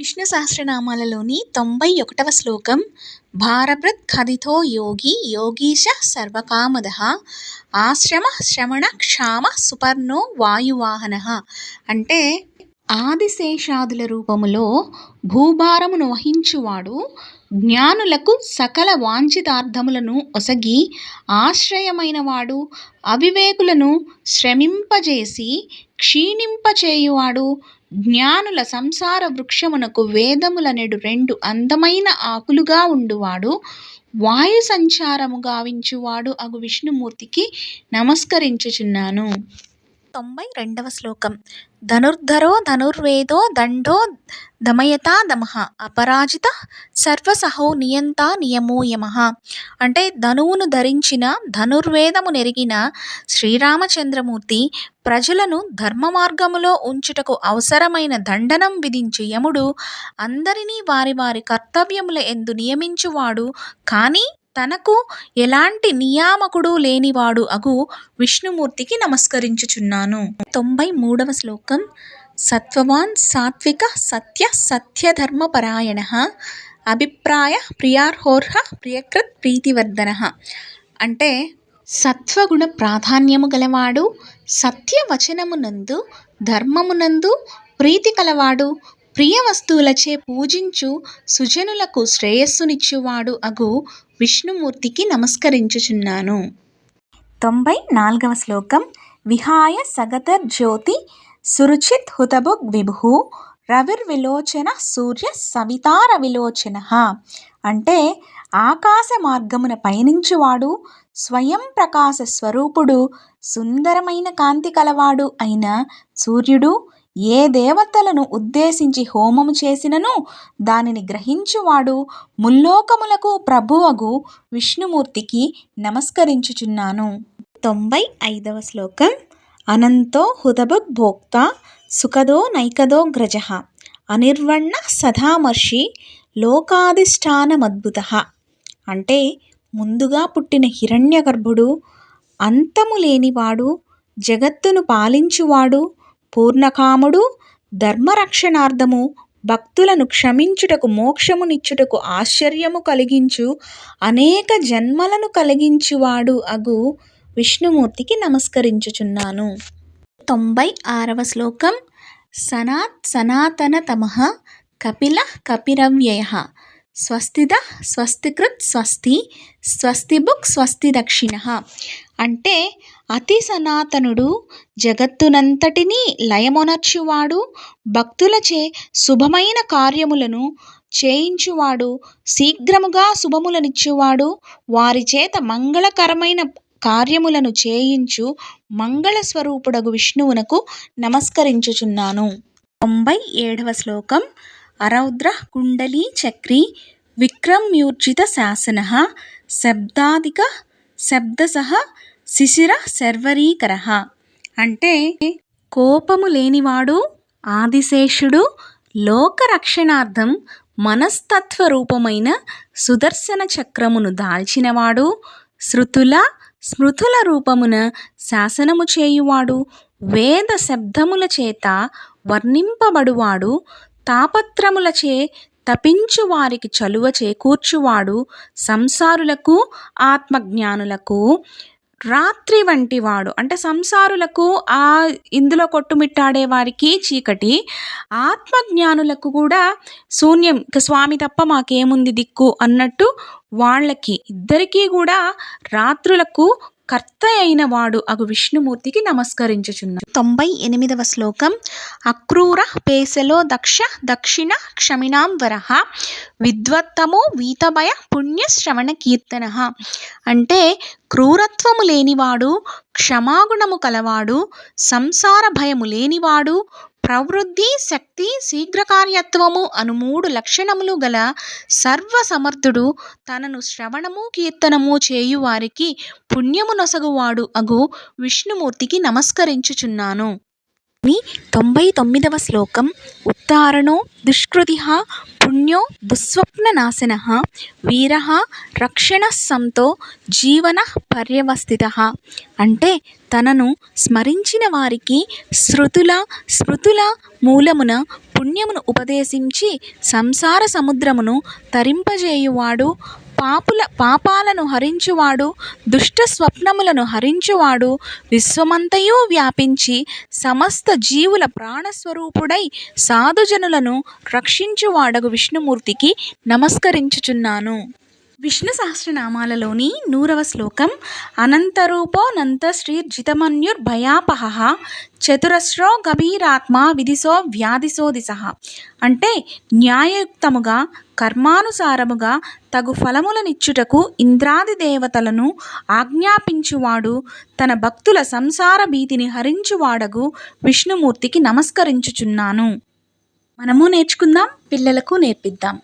విష్ణు సహస్రనామాలలోని 91వ శ్లోకం భారభృత్ ఖదితో యోగి యోగీశ సర్వకామదః ఆశ్రమ శ్రవణ క్షామ సుపర్ణో వాయువాహనః. అంటే ఆదిశేషాదుల రూపములో భూభారమును వహించువాడు, జ్ఞానులకు సకల వాంఛితార్థములను ఒసగి ఆశ్రయమైనవాడు, అవివేకులను శ్రమింపజేసి క్షీణింపచేయువాడు, జ్ఞానుల సంసార వృక్షమునకు వేదములనెడు రెండు అందమైన ఆకులుగా ఉండువాడు, వాయు సంచారము గావించువాడు అగు విష్ణుమూర్తికి నమస్కరించుచున్నాను. 92వ శ్లోకం ధనుర్ధరో ధనుర్వేదో దండో దమయతా దమః అపరాజిత సర్వసహో నియంతా నియమో యమః. అంటే ధనువును ధరించిన ధనుర్వేదము నెరిగిన శ్రీరామచంద్రమూర్తి ప్రజలను ధర్మ మార్గములో ఉంచుటకు అవసరమైన దండనం విధించు యముడు, అందరినీ వారి వారి కర్తవ్యముల యందు నియమించువాడు కానీ తనకు ఎలాంటి నియామకుడు లేనివాడు అగు విష్ణుమూర్తికి నమస్కరించుచున్నాను. 93వ శ్లోకం సత్వవాన్ సాత్విక సత్య సత్యధర్మపరాయణః అభిప్రాయ ప్రియార్హోర్హ ప్రియకృత్ ప్రీతివర్ధనః. అంటే సత్వగుణ ప్రాధాన్యము గలవాడు, సత్యవచనమునందు ధర్మమునందు ప్రీతి కలవాడు, ప్రియ వస్తువులచే పూజించు సుజనులకు శ్రేయస్సునిచ్చువాడు అగు విష్ణుమూర్తికి నమస్కరించుచున్నాను. 94వ శ్లోకం విహాయ సగతర్జ్యోతి సురుచిత్ హుతభుగ్ విభుః రవిర్విలోచన సూర్య సవితార విలోచనః. అంటే ఆకాశ మార్గమున పయనించువాడు, స్వయం ప్రకాశ స్వరూపుడు, సుందరమైన కాంతి కలవాడు అయిన సూర్యుడు ఏ దేవతలను ఉద్దేశించి హోమము చేసినను దానిని గ్రహించువాడు, ముల్లోకములకు ప్రభువగు విష్ణుమూర్తికి నమస్కరించుచున్నాను. 95వ శ్లోకం అనంతో హుతభుగ్ భోక్త సుఖదో నైకదో గ్రజః అనిర్వణ సదామర్షి లోకాధిష్టానమద్భుతః. అంటే ముందుగా పుట్టిన హిరణ్యగర్భుడు, అంతము లేనివాడు, జగత్తును పాలించువాడు, పూర్ణకాముడు, ధర్మరక్షణార్థము భక్తులను క్షమించుటకు మోక్షమునిచ్చుటకు ఆశ్చర్యము కలిగించు అనేక జన్మలను కలిగించువాడు అగు విష్ణుమూర్తికి నమస్కరించుచున్నాను. 96వ శ్లోకం సనాత్ సనాతనతమః కపిల కపిరవ్యయః స్వస్తిద స్వస్తికృత్ స్వస్తి స్వస్తిభుక్ స్వస్తి దక్షిణః. అంటే అతి సనాతనుడు, జగత్తునంతటినీ లయమొనర్చువాడు, భక్తులచే శుభమైన కార్యములను చేయించువాడు, శీఘ్రముగా శుభములనిచ్చువాడు, వారి చేత మంగళకరమైన కార్యములను చేయించు మంగళస్వరూపుడగు విష్ణువునకు నమస్కరించుచున్నాను. 97వ శ్లోకం అరౌద్ర కుండలీ చక్రీ విక్రమ్యూర్జిత శాసనః శబ్దాదిక శబ్దసః శిశిర శర్వరీకరః. అంటే కోపము లేనివాడు, ఆదిశేషుడు, లోకరక్షణార్థం మనస్తత్వ రూపమైన సుదర్శన చక్రమును దాల్చినవాడు, శృతుల స్మృతుల రూపమున శాసనము చేయువాడు, వేద శబ్దముల చేత వర్ణింపబడువాడు, తాపత్రములచే తపించు వారికి చలువ చేకూర్చువాడు, సంసారులకు ఆత్మజ్ఞానులకు రాత్రి వంటివాడు. అంటే సంసారులకు ఇందులో కొట్టుమిట్టాడే వారికి చీకటి, ఆత్మజ్ఞానులకు కూడా శూన్యం, స్వామి తప్ప మాకేముంది దిక్కు అన్నట్టు వాళ్ళకి ఇద్దరికీ కూడా రాత్రులకు కర్త అయిన వాడు అగు విష్ణుమూర్తికి నమస్కరించుచున్నాను. 98వ శ్లోకం అక్రూర పేసలో దక్ష దక్షిణ క్షమిణాం వరః విద్వత్తమో వీతభయ పుణ్య శ్రవణ కీర్తనః. అంటే క్రూరత్వము లేనివాడు, క్షమాగుణము కలవాడు, సంసార భయము లేనివాడు, ప్రవృద్ధి శక్తి శీఘ్రకార్యత్వము అను 3 లక్షణములు గల సర్వసమర్థుడు, తనను శ్రవణము కీర్తనము చేయువారికి పుణ్యము నొసగువాడు అగు విష్ణుమూర్తికి నమస్కరించుచున్నాను. 99వ శ్లోకం ఉత్తారణో దుష్కృతిః పుణ్యో దుస్వప్ననాశనః వీరః రక్షణః సంతో జీవనః పర్యవస్థితః. అంటే తనను స్మరించిన వారికి శృతుల స్మృతుల మూలమున పుణ్యమును ఉపదేశించి సంసార సముద్రమును తరింపజేయువాడు, పాపాలను హరించువాడు, దుష్ట స్వప్నములను హరించువాడు, విశ్వమంతయు వ్యాపించి సమస్త జీవుల ప్రాణస్వరూపుడై సాధుజనులను రక్షించువాడగు విష్ణుమూర్తికి నమస్కరించుచున్నాను. విష్ణు సహస్రనామాలలోని 100వ శ్లోకం అనంతరూపోనంత శ్రీర్జితమన్యుర్భయాపహః చతురస్రో గభీరాత్మ విదిశో వ్యాధిశో దిశః. అంటే న్యాయయుక్తముగా కర్మానుసారముగా తగు ఫలములనిచ్చుటకు ఇంద్రాది దేవతలను ఆజ్ఞాపించువాడు, తన భక్తుల సంసార భీతిని హరించువాడగు విష్ణుమూర్తికి నమస్కరించుచున్నాను. మనము నేర్చుకుందాం, పిల్లలకు నేర్పిద్దాం.